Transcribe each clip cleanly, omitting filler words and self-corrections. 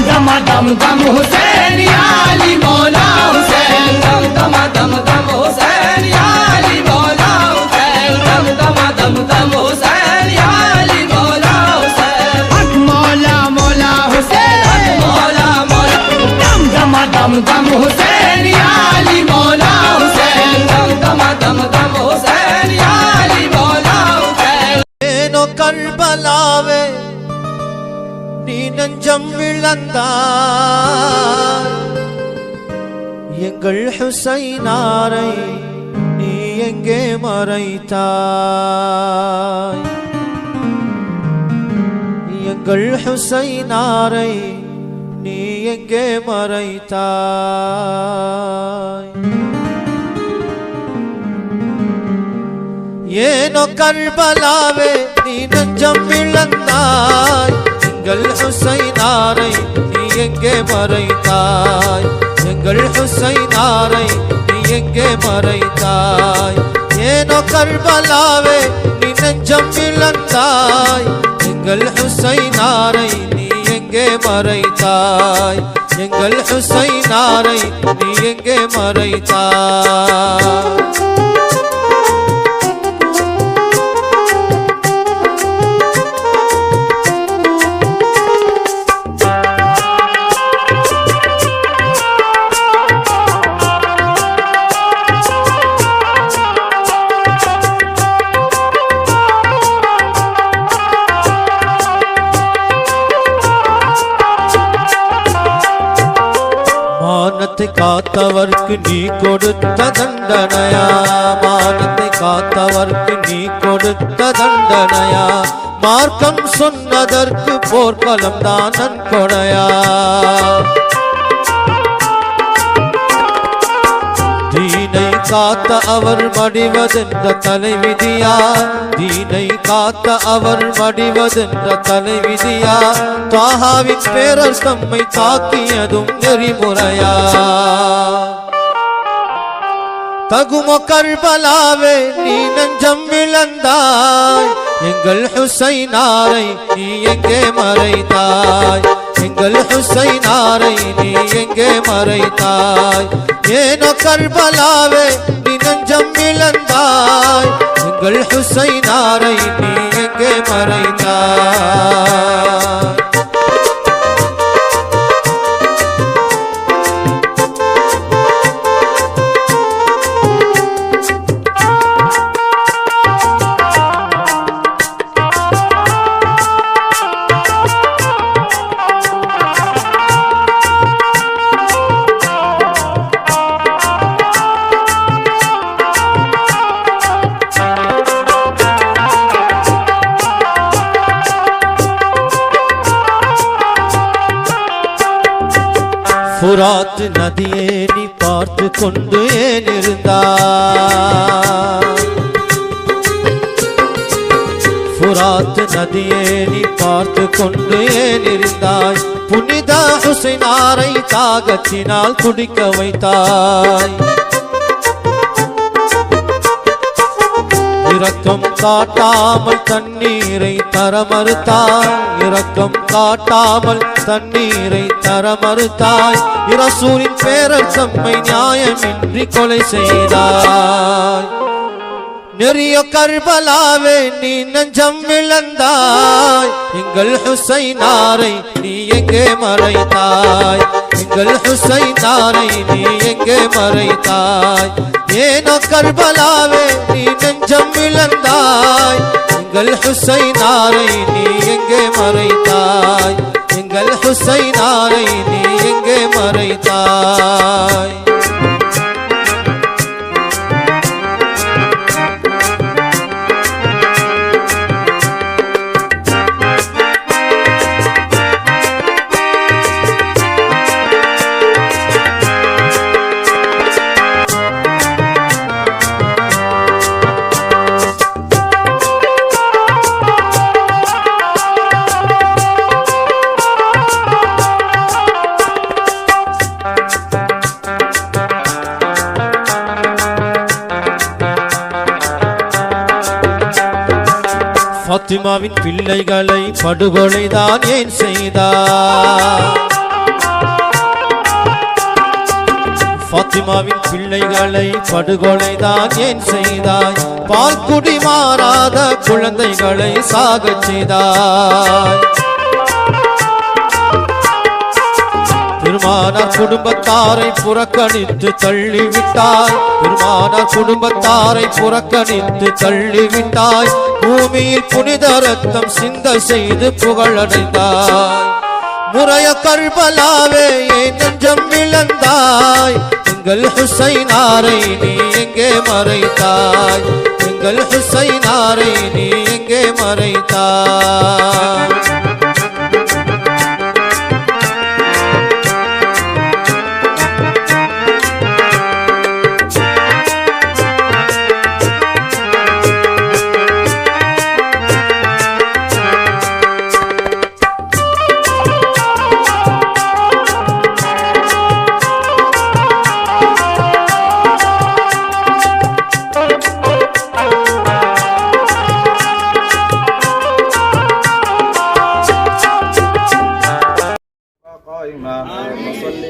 दम दम दम हुसैन या अली मौला हुसैन दम दम दम दम हुसैन या अली मौला हुसैन दम दम दम दम हुसैन या अली मौला हुसैन हक मौला मौला हुसैन हक मौला मौला दम दम दम दम हुसैन या अली मौला हुसैन दम दम दम दम हुसैन या अली मौला हुसैन ஏனோ கர்பலாவே நீ நெஞ்சம் விளந்தாய் எங்கள் ஹுசைனாரை நீ எங்கே மறைத்தாய் எங்கள் ஹுசைனாரை நீ எங்கே மறைத்தாய் ஏனோ கர்பலாவே நீ நெஞ்சம் விளந்தாய் எங்கள் ஹுசைனாரை நீ எங்கே மறைத்தாய் எங்கள் ஹுசைனாரை நீ எங்கே மறைத்தாய் ஏனோ கர்பலாவே நீ நெஞ்சம் விளந்தாய் எங்கள் ஹுசைனாரை நீ எங்கே மறைத்தாய் எங்கள் ஹுசைனாரை நீ எங்கே மறைத்தாய் மானத்தை காத்தவர்க்கு நீ கொடுத்த தண்டனையா மானத்தை காத்தவர்க்கு நீ கொடுத்த தண்டனையா மார்க்கம் சொன்னதற்கு போர்க்களம் தான் நன்கொடையா தீனை காத்த அவர் மடிவதென்ற தலைவிதியா தீனை காத்த அவர் மடிவதென்ற தலைவிதியா தாஹாவின் பேரர் தம்மை தாக்கியதும் நெறிமுறையா தகுமோ கர்பலாவே நீ நெஞ்சம் விளந்தாய் எங்கள் ஹுசைனாரை நீ எங்கே மறைத்தாய் எங்கள் ஹுசைனாரை நீ எங்கே மறைத்தாய் ஏனோ கர்பலாவே நீ நெஞ்சம் விளந்தாய் எங்கள் ஹுசைனாரை நீ எங்கே மறைத்தாய் புராத் நதியே நீ பார்த்து கொண்டு ஏன் இருந்தாய் புராத் நதியே நீ பார்த்து கொண்டு ஏன் இருந்தாய் புனித ஹுசைனாரை தாகத்தினால் குடிக்க வைத்தாய் இரக்கம் காட்டாமல் தண்ணீரை தர மறுத்தாய் இரக்கம் காட்டாமல் தண்ணீரை தர மறுத்தாய் இரசூலின் பேரர் தம்மை நியாயமின்றி கொலை செய்தாய் நெறிய கர்பலாவே நீ நெஞ்சம் விளந்தாய் எங்கள் ஹுசைனாரை நீ எங்கே மறைத்தாய் எங்கள் ஹுசைனாரை நீ எங்கே மறைத்தாய் ஏனோ கர்பலாவே நீ நெஞ்சம் விளந்தாய் எங்கள் ஹுசைனாரை நீ எங்கே மறைத்தாய் எங்கள் ஹுசைனாரை நீ எங்கே மறைத்தாய் பாத்திமாவின் பிள்ளைகளை படுகொலைதான் ஏன் செய்தார்? பாத்திமாவின் பிள்ளைகளை படுகொலைதான் ஏன் செய்தாய்? பால் குடி மாறாத குழந்தைகளை சாகச் செய்தாய். பெருமானார் குடும்பத்தாரை புறக்கணித்து தள்ளிவிட்டாய். பெருமானார் குடும்பத்தாரை புறக்கணித்து தள்ளிவிட்டாய். பூமியில் புனித ரத்தம் சிந்த செய்து புகழடைந்தாய். முறைய கர்பலாவே ஏன் நெஞ்சம் இழந்தாய்? எங்கள் ஹுசைனாரை நீ எங்கே மறைத்தாய்? எங்கள் ஹுசைனாரை நீ எங்கே மறைத்தாய்?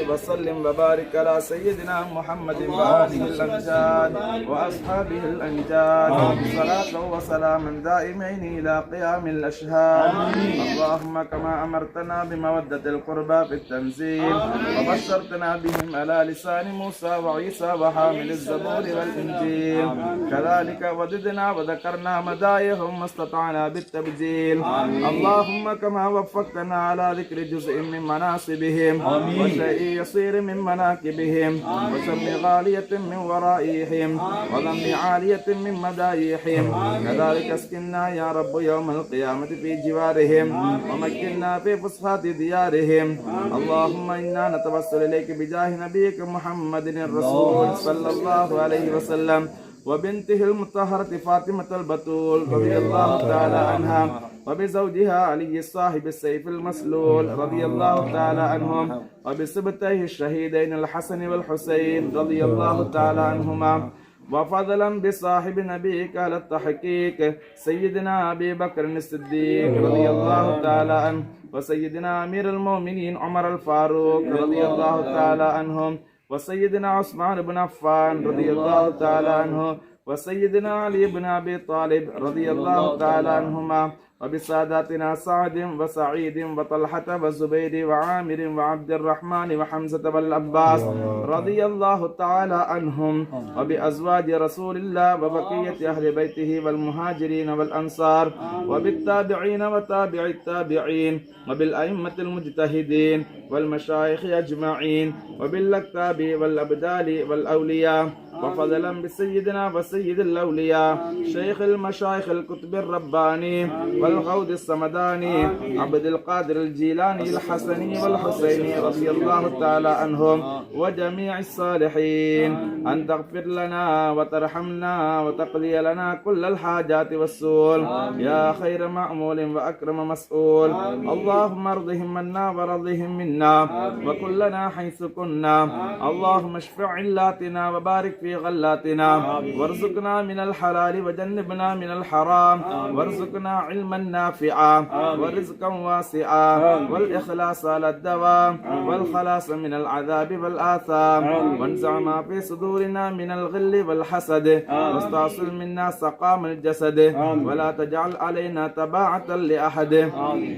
وسلم وبارك على سيدنا محمد وآله الأمجاد وأصحابه الأنجاد صلاة وسلاما دائمين إلى قيام الأشهاد. اللهم كما أمرتنا بمودة القربى في التنزيل وبشرتنا بهم على لسان موسى وعيسى وحامل الزبور والإنجيل، كذلك وددنا وذكرنا مدايهم ما استطعنا بالتبجيل. اللهم كما وفقتنا على ذكر جزء من مناصبهم وشيء يصير من مناكبهم وسم غالية من ورائهم وضم عالية من مدايحهم، كذلك اسكننا يا رب يوم القيامة في جوارهم ومكننا في فسحات ديارهم. اللهم إنا نتوسل إليك بجاه نبيك محمد الرسول صلى الله عليه وسلم وبنته المطهرة فاطمة البتول رضي الله تعالى عنها وبزوجها علي صاحب السيف المسلول رضي الله تعالى عنهم وبسبتيه الشهيدين الحسن والحسين رضي الله تعالى عنهما، وفضلا بصاحب نبيك على التحقيق سيدنا أبي بكر الصديق رضي الله تعالى عنه وسيدنا أمير المؤمنين عمر الفاروق رضي الله تعالى عنهم وسيدنا عثمان بن عفان رضي الله تعالى عنه وسيدنا علي بن أبي طالب رضي الله تعالى عنهما، وبساداتنا سعد وسعيد وطلحة وزبير وعامر وعبد الرحمن وحمزة والعباس رضي الله تعالى عنهم، وبأزواج رسول الله وبقية أهل بيته والمهاجرين والأنصار وبالتابعين وتابع التابعين وبالأئمة المجتهدين والمشايخ أجمعين وبالأكتاب والأبدال والأولياء، وفضلا بسيدنا وسيد الأولياء شيخ المشايخ الكتب الرباني والغوث الصمداني عبد القادر الجيلاني الحسني والحسيني رضي الله تعالى عنهم وجميع الصالحين، أن تغفر لنا وترحمنا وتقضي لنا كل الحاجات والسؤال يا خير مأمول وأكرم مسؤول. اللهم ارضهم منا ورضهم منا وكلنا حيث كنا. اللهم اشفع علاتنا وبارك في غلاتنا وارزقنا من الحلال وجنبنا من الحرام، وارزقنا علما نافعا ورزقا واسعا والإخلاص على الدوام والخلاص من العذاب والآثام، وانزع ما في صدورنا من الغل والحسد واستعصل منا سقام الجسد ولا تجعل علينا تباعة لأحد.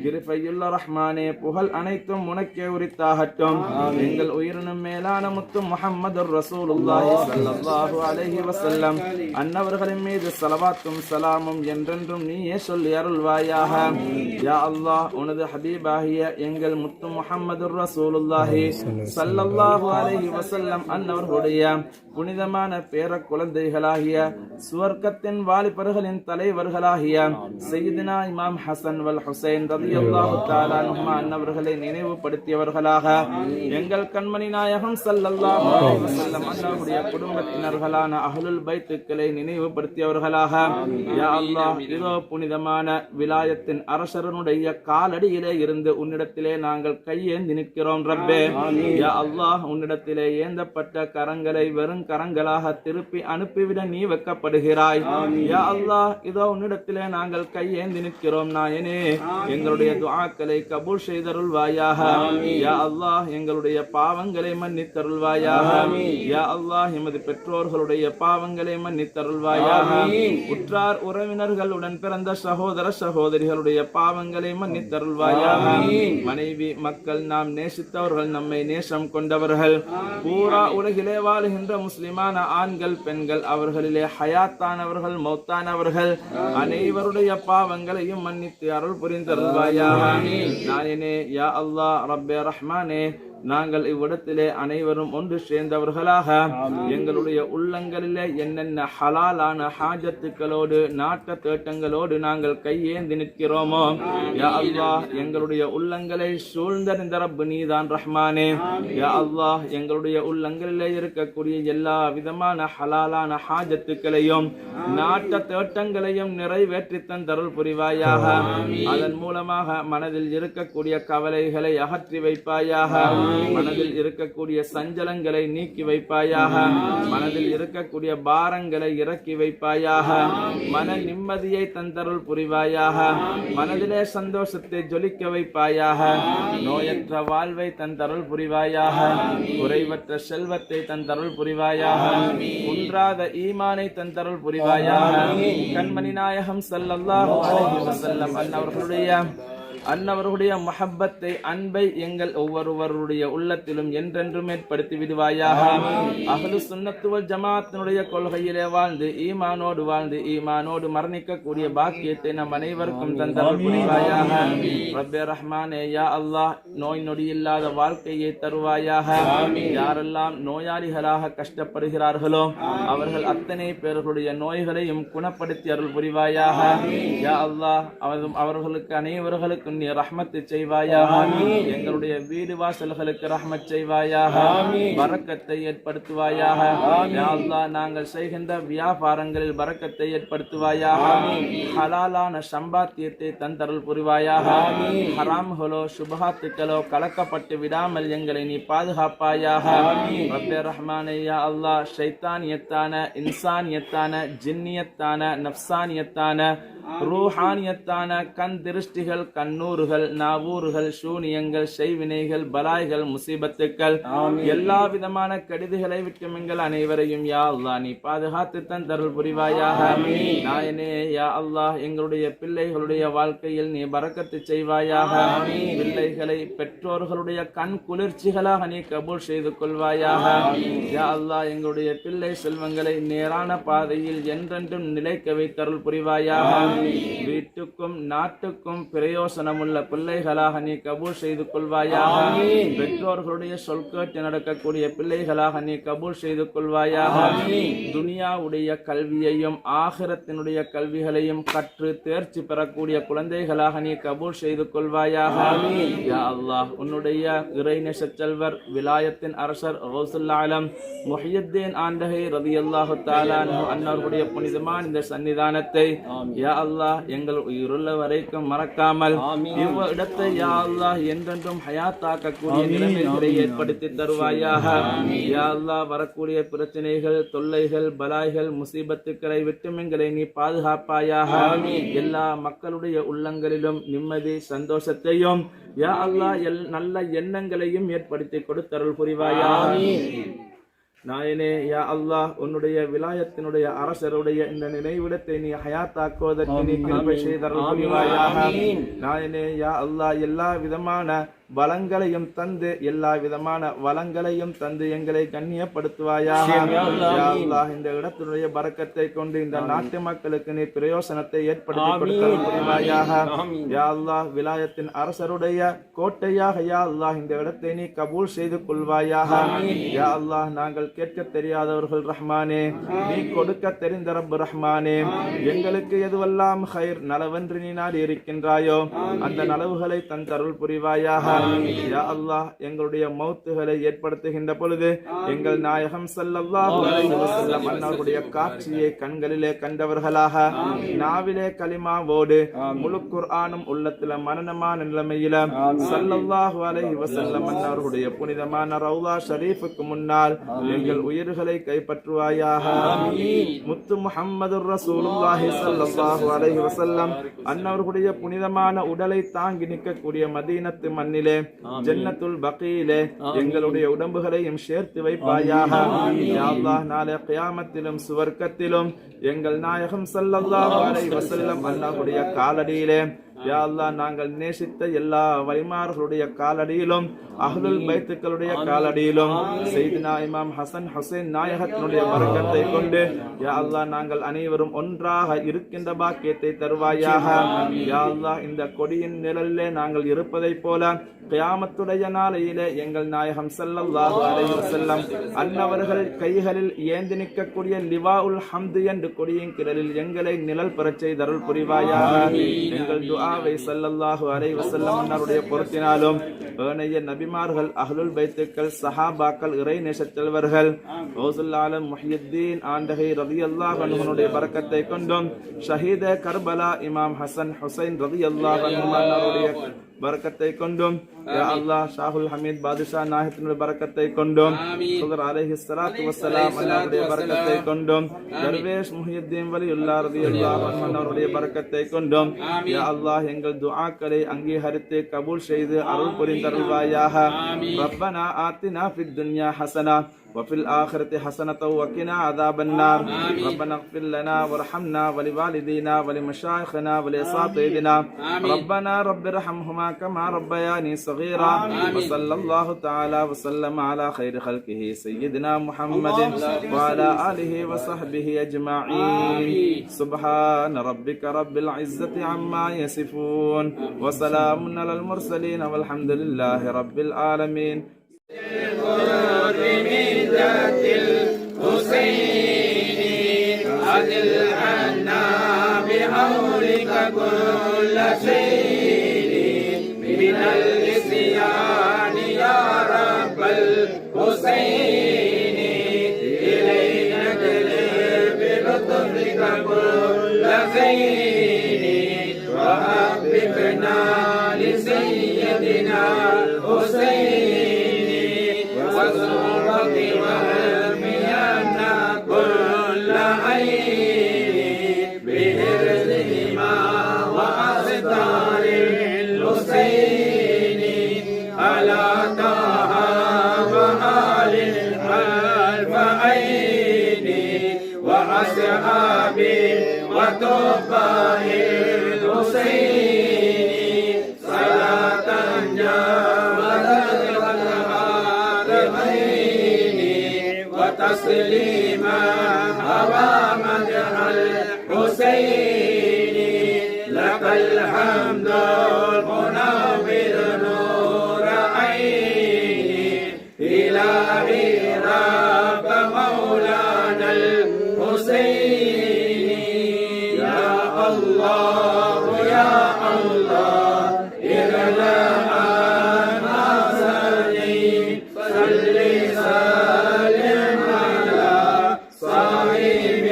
கிருபையுள்ள ரஹ்மானே, புகழ் அனைத்தும் உனக்கே உரித்தாகட்டும். எங்கள் உயிரினும் மேலான முத்து முஹம்மது ரசூலுல்லாஹி ஸல்லல்லாஹு அலைஹி வஸல்லம் அன்னவர்களின் மீது ஸலவாத்தும் ஸலாமும் என்றென்றும் நீயே சொல்லி அருள்வாயாக. யா அல்லாஹ், உனது ஹபீபாகிய எங்கள் முத்து முஹம்மது ரசூலுல்லாஹி ஸல்லல்லாஹு அலைஹி வஸல்லம் அன்னவர்களுடைய புனிதமான பேர குழந்தைகளாகிய சுவர்க்கத்தின் வாலிபர்களின் தலைவர்களாகிய சையதுனா இமாம் ஹசன் வல் ஹுசைன் ரலியல்லாஹு தஆலா அன்ஹுமா அன்னவர்களை நினைவுபடுத்தியவர்களாக எங்கள் கண்மணி நாயகம் ஸல்லல்லாஹு அலைஹி வஸல்லம் அன்னவருடைய குடும்பத்தினர்களான அஹ்லுல் பைத்துக்களை நினைவுபடுத்தியவர்களாக யா அல்லாஹ், இதோ புனிதமான விலாயத்தின் அரசரனுடைய காலடியிலே இருந்து உன்னிடத்திலே நாங்கள் கையேந்தி நிற்கிறோம் ரப்பே. யா அல்லாஹ், உன்னிடத்திலே ஏந்தப்பட்ட கரங்களை வெறும் கரங்களாக திருப்பி அனுப்பிவிட நீ வெட்கப்படுகிறாய். யா அல்லாஹ், இதோ உன்னிடத்திலே நாங்கள் கையேந்தி நிற்கிறோம் நாயனே, எங்களுடைய துஆக்களை கபூல் செய்தருள்வாயாக. யா அல்லாஹ், எங்களுடைய பாவங்களை மன்னித்தருள்வாயாக. யா அல்லாஹ், எமது பெற்றோர்களுடைய பாவங்களை மன்னித்தருள்வாயாக. உற்றார் உறவினர்களுடன் பிறந்த சகோதர சகோதரிகளுடைய பாவங்களை மன்னித்தருள்வாயாக. மனைவி மக்கள் நாம் நேசித்தவர்கள், நம்மை நேசம் கொண்டவர்கள், பூரா உலகிலே வாழுகின்ற முஸ்லிமான ஆண்கள் பெண்கள், அவர்களிலே ஹயாத்தானவர்கள் மௌத்தானவர்கள் அனைவருடைய பாவங்களையும் மன்னித்து அருள் புரிந்தருள்வாயாக. நாயனே யா அல்லாஹ் ரப்பே ரஹ்மானே, நாங்கள் இவ்விடத்திலே அனைவரும் ஒன்று சேர்ந்தவர்களாக எங்களுடைய உள்ளங்களிலே என்னென்ன ஹலாலான ஹாஜத்துக்களோடு நாட்ட தேட்டங்களோடு நாங்கள் கையேந்தி நிற்கிறோமோ, யா அல்லாஹ், எங்களுடைய உள்ளங்களை சூழ்ந்தறிந்த ரப்பு நீதான் ரஹ்மானே. யா அல்லாஹ், எங்களுடைய உள்ளங்களிலே இருக்கக்கூடிய எல்லா விதமான ஹலாலான ஹாஜத்துக்களையும் நாட்ட தேட்டங்களையும் நிறைவேற்றி தந்தருள் புரிவாயாக. அதன் மூலமாக மனதில் இருக்கக்கூடிய கவலைகளை அகற்றி வைப்பாயாக. மனதில் இருக்கக்கூடிய சஞ்சலங்களை நீக்கி வைப்பாயாக. மனதில் இருக்கக்கூடிய பாரங்களை இறக்கி வைப்பாயாக. மன நிம்மதியை தந்தருள் புரிவாயாக. மனதிலே சந்தோஷத்தை ஜொலிக்க வைப்பாயாக. நோயற்ற வாழ்வை தந்தருள் புரிவாயாக. குறைவற்ற செல்வத்தை தந்தருள் புரிவாயாக. குன்றாத ஈமானை தந்தருள் புரிவாயாக. கண்மணி நாயகம் ஸல்லல்லாஹு அலைஹி வஸல்லம் அன்னவர்களுடைய மஹப்பத்தை அன்பை எங்கள் ஒவ்வொருவருடைய உள்ளத்திலும் என்றென்றும் ஏற்படுத்தி விடுவாயாக. அஹ்லு சுன்னத்து வல் ஜமாஅத்தினுடைய கொள்கையிலே வாழ்ந்து ஈமானோடு மரணிக்கக்கூடிய பாக்கியத்தை நம் அனைவருக்கும் தந்தருள் புரிவாயாக. ரப்பே ரஹ்மானே, யா அல்லாஹ், நோய் நொடி இல்லாத வாழ்க்கையை தருவாயாக. யாரெல்லாம் நோயாளிகளாக கஷ்டப்படுகிறார்களோ அவர்கள் அத்தனை பேர்களுடைய நோய்களையும் குணப்படுத்தி அருள் புரிவாயாக. யா அல்லாஹ், அவர்களுக்கு அனைவர்களுக்கு நீ ரஹ்மத் செய்வாயாக. எங்களுடைய வீடு வாசல்களுக்கு ரஹ்மத் செய்வாயாக. பரக்கத்தை ஏற்படுத்துவாயாக. யா அல்லாஹ், நாங்கள் செய்கின்ற வியாபாரங்களில் பரக்கத்தை ஏற்படுத்துவாயாக. ஹலாலான சம்பாத்தியத்தை தந்தருள் புரிவாயாக. ஹராம்களோ சுபஹாத்துக்களோ கலக்கப்பட்டு விடாமல் எங்களை நீ பாதுகாப்பாயாக. ரப்பே ரஹ்மானே, யா அல்லாஹ், ஷைத்தானியத்தான, இன்சானியத்தான, ஜின்னியத்தான, நஃப்சானியத்தான, ரூஹானியத்தான கண் திருஷ்டிகள், கண்ணூறுகள், நாவூறுகள், சூனியங்கள், செய்வினைகள், பலாய்கள், முசீபத்துக்கள், எல்லா விதமான கெடுதிகளை விட்டு எங்கள் அனைவரையும் யா அல்லாஹ் நீ பாதுகாத்து தந்தருள் புரிவாயாக. நாயனே யா அல்லாஹ், எங்களுடைய பிள்ளைகளுடைய வாழ்க்கையில் நீ பரக்கத்து செய்வாயாக. பிள்ளைகளை பெற்றோர்களுடைய கண் குளிர்ச்சிகளாக நீ கபூல் செய்து கொள்வாயாக. யா அல்லாஹ், எங்களுடைய பிள்ளை செல்வங்களை நேரான பாதையில் என்றென்றும் நிலைக்க வைத்தருள் புரிவாயாக. வீட்டுக்கும் நாட்டுக்கும் பிரயோசனமுள்ள பிள்ளைகளாக நீ கபூல் செய்து கொள்வாயாக. பெற்றோர்களுடைய சொல் கேட்டு நடக்கக்கூடிய பிள்ளைகளாக நீ கபூல் செய்து கொள்வாயாக. துனியாவுடைய கல்வியையும் ஆகிரத்தினுடைய கல்விகளையும் கற்று தேர்ச்சி பெறக்கூடிய குழந்தைகளாக நீ கபூல் செய்து கொள்வாயாக. யா அல்லாஹ், உன்னுடைய இறைநேச செல்வர் விலாயத்தின் அரசர் கௌசுல் ஆலம் முஹியுத்தீன் ஆண்டகை ரலியல்லாஹு தஆலா அன்ஹு அன்னவர்களுடைய புனிதமான இந்த சன்னிதானத்தை யா அல்லாஹ் எங்கள் உயிருள்ள வரைக்கும் மறக்காமல் இவ்விடத்தை யா அல்லாஹ் என்றென்றும் ஹயாத்தாக்கக்கூடிய நிலைமைகளை ஏற்படுத்தி தருவாயாக. யா அல்லாஹ், வரக்கூடிய பிரச்சனைகள், தொல்லைகள், பலாய்கள், முசீபத்துக்களை விட்டு எங்களை நீ பாதுகாப்பாயாக. எல்லா மக்களுடைய உள்ளங்களிலும் நிம்மதி சந்தோஷத்தையும் யா அல்லாஹ் நல்ல எண்ணங்களையும் ஏற்படுத்தி கொடுத்தருள் புரிவாயாக. நாயனே யா அல்லாஹ், உன்னுடைய விலாயத்தினுடைய அரசருடைய இந்த நினைவிடத்தை நீ ஹயாத்தாக்குவதற்கு நீ கிருபை செய்தருள் புரிவாயாக. நாயனே யா அல்லாஹ், எல்லா விதமான வளங்களையும் தந்து எல்லா விதமான வளங்களையும் தந்து எங்களை கண்ணியப்படுத்துவாயாக. யா அல்லாஹ், இந்த இடத்தினுடைய பரக்கத்தை கொண்டு இந்த நாட்டு மக்களுக்கு நீ பிரயோசனத்தை ஏற்படுத்தி கொடுத்தருள் புரிவாயாக. யா அல்லாஹ், விலாயத்தின் அரசருடைய கோட்டையாக யா அல்லாஹ் இந்த இடத்தை நீ கபூல் செய்து கொள்வாயாக. யா அல்லாஹ், நாங்கள் கேட்க தெரியாதவர்கள் ரஹ்மானே, நீ கொடுக்க தெரிந்த ரப்பு ரஹ்மானே, எங்களுக்கு எதுவெல்லாம் ஹைர் நலவென்று நீ நாடி இருக்கின்றாயோ அந்த நலவுகளை தந்தருள் புரிவாயாக. யா அல்லாஹ் எங்களுடைய மௌத்துகளை ஏற்படுத்துகின்ற பொழுது எங்கள் நாயகம் ஸல்லல்லாஹு அலைஹி வஸல்லம் அன்னவருடைய காட்சியை கண்களிலே கண்டவர்களாக நாவிலே கலிமாவோடு முழு குர்ஆனும் உள்ளத்தில மனனமான நிலைமையில ஸல்லல்லாஹு அலைஹி வஸல்லம் அன்னவருடைய புனிதமான ரவுலா ஷரீஃபுக்கு முன்னால் எங்கள் உயிர்களை கைப்பற்றுவாயாக. முத்து முஹம்மதுர் ரசூலுல்லாஹி ஸல்லல்லாஹு அலைஹி வஸல்லம் அன்னவருடைய புனிதமான உடலை தாங்கி நிற்கக்கூடிய மதீனத்து மண்ணிலே ஜன்னத்துல் பகீலே எங்களுடைய உடம்புகளையும் சேர்த்து வைப்பாயாக. யா அல்லாஹ் நாளை கியாமத்திலும் சுவர்க்கத்திலும் எங்கள் நாயகம் ஸல்லல்லாஹு அலைஹி வஸல்லம் அன்னவருடைய காலடியிலே யா அல்லாஹ் நாங்கள் நேசித்த எல்லா வலிமார்களுடைய காலடியிலும் அஹ்லுல் பைத்துக்களுடைய காலடியிலும் சையதுனா இமாம் ஹசன் ஹுசைன் நாயகத்தினுடைய பரக்கத்தை கொண்டு யா அல்லாஹ் நாங்கள் அனைவரும் ஒன்றாக இருக்கின்ற பாக்கியத்தை தருவாயாக. யா அல்லாஹ் இந்த கொடியின் நிழலிலே நாங்கள் இருப்பதைப் போல கியாமத்துடைய நாளையிலே எங்கள் நாயகம் ஸல்லல்லாஹு அலைஹி வஸல்லம் அன்னவர்கள் கைகளில் ஏந்தி நிற்கக்கூடிய லிவாஉல் ஹம்து என்ற கொடியின் கிழலில் எங்களை நிழல் பெறச் செய்தருள் புரிவாயாக. எங்கள் துஆவை ஸல்லல்லாஹு அலைஹி வஸல்லம் அன்னருடைய பொருத்தினாலும் ஏனைய நபிமார்கள் அஹ்லுல் பைத்துக்கள் சஹாபாக்கள் இறை நேசச் செல்வர்கள் கௌசுல் ஆலம் முஹ்யித்தீன் ஆண்டகை ரலியல்லாஹு அன்ஹுடைய பரக்கத்தை கொண்டும் ஷஹீத கர்பலா இமாம் ஹசன் ஹுசைன் ரலியல்லாஹு அன்ஹுடைய பரக்கத்தை கொண்டும் யா அல்லாஹ் ஷாஹுல் ஹமீத் பாதுஷா நாயகத்தினுடைய பரக்கத்தை கொண்டும் சுல்தான் அலைஹிஸ்ஸலாத்து வஸ்ஸலாம் அன்னவருடைய பரக்கத்தை கொண்டும் தர்வேஷ் முஹியுத்தீன் வலியுல்லாஹ் ரலியல்லாஹு அன்ஹு அன்னவருடைய பரக்கத்தை கொண்டும் யா அல்லாஹ் எங்கள் துஆக்களை அங்கீகரித்து கபூல் செய்து அருள் புரிந்தருள்வாயாக. ரப்பனா ஆத்தினா ஃபித் துன்யா ஹஸனா وفي الآخرة حسنة وقنا عذاب النار. ربنا اغفر لنا وارحمنا ولوالدينا ولمشايخنا ولأساتذتنا. ربنا رب ارحمهما كما ربياني صغيرا. وصلى الله تعالى وسلم على خير خلقه سيدنا محمد وعلى آله وصحبه أجمعين. سبحان ربك رب العزة عما يصفون وسلام على المرسلين والحمد لله رب العالمين. بميزة الحسين أذل عنا بحولك كل شيء من الإسيان يا رب الحسين. إلينا اجلب بلطفك كل زين وحببنا لسيدنا الحسين وزورك وهمينا كل عين بإرزهما وأستار الحسين على طه وآل الحلفين وأصحابه وتبع الحسين صلاة جاوزت وتسليما هوى مدح الحسين. لك الحمد المنور نور عيني إلهي رب مولانا الحسين. يا الله يا الله إغنى عن حسنين صل صالح على صاحب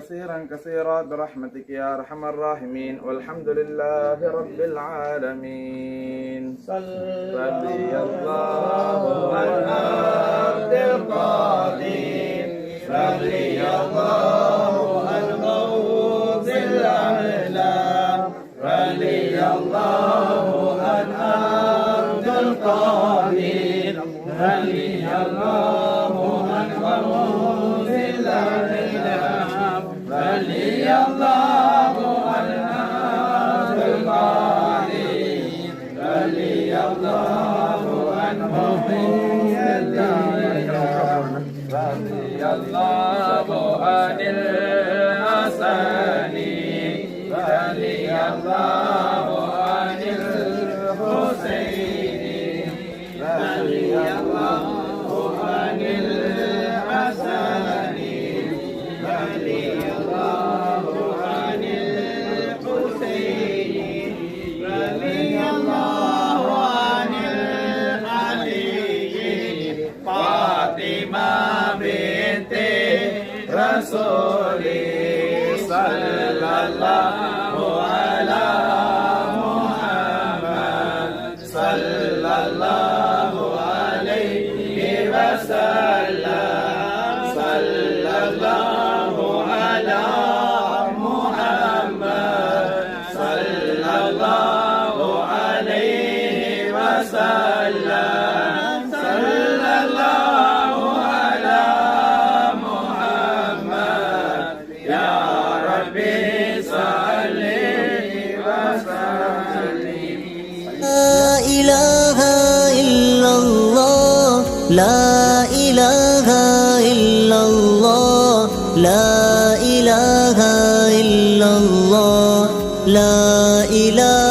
كثيرا كثيرا برحمتك يا أرحم الراحمين. والحمد لله رب العالمين. رضي الله عن عبد القادر، رضي الله عن غوث الأعلام، رضي الله عن عبد القادر، رضي الله عن غوث الأعلام، رضي الله عن عبد القادر، رضي الله عن غوث الأعلام، رضي الله عن الحسن، رضي الله عن الحسين، رضي الله عن الحسن، رضي الله عن الحسين، رضي الله عن العلي، فاطمة بنت رسولي، صلى الله على محمد، صلى الله عليه وسلم، صلى الله على محمد، صلى الله عليه وسلم، صلى الله على محمد، يا ربي صل وسلم. لا إله إلا الله، لا إله إلا الله، لا إله إلا الله، لا إله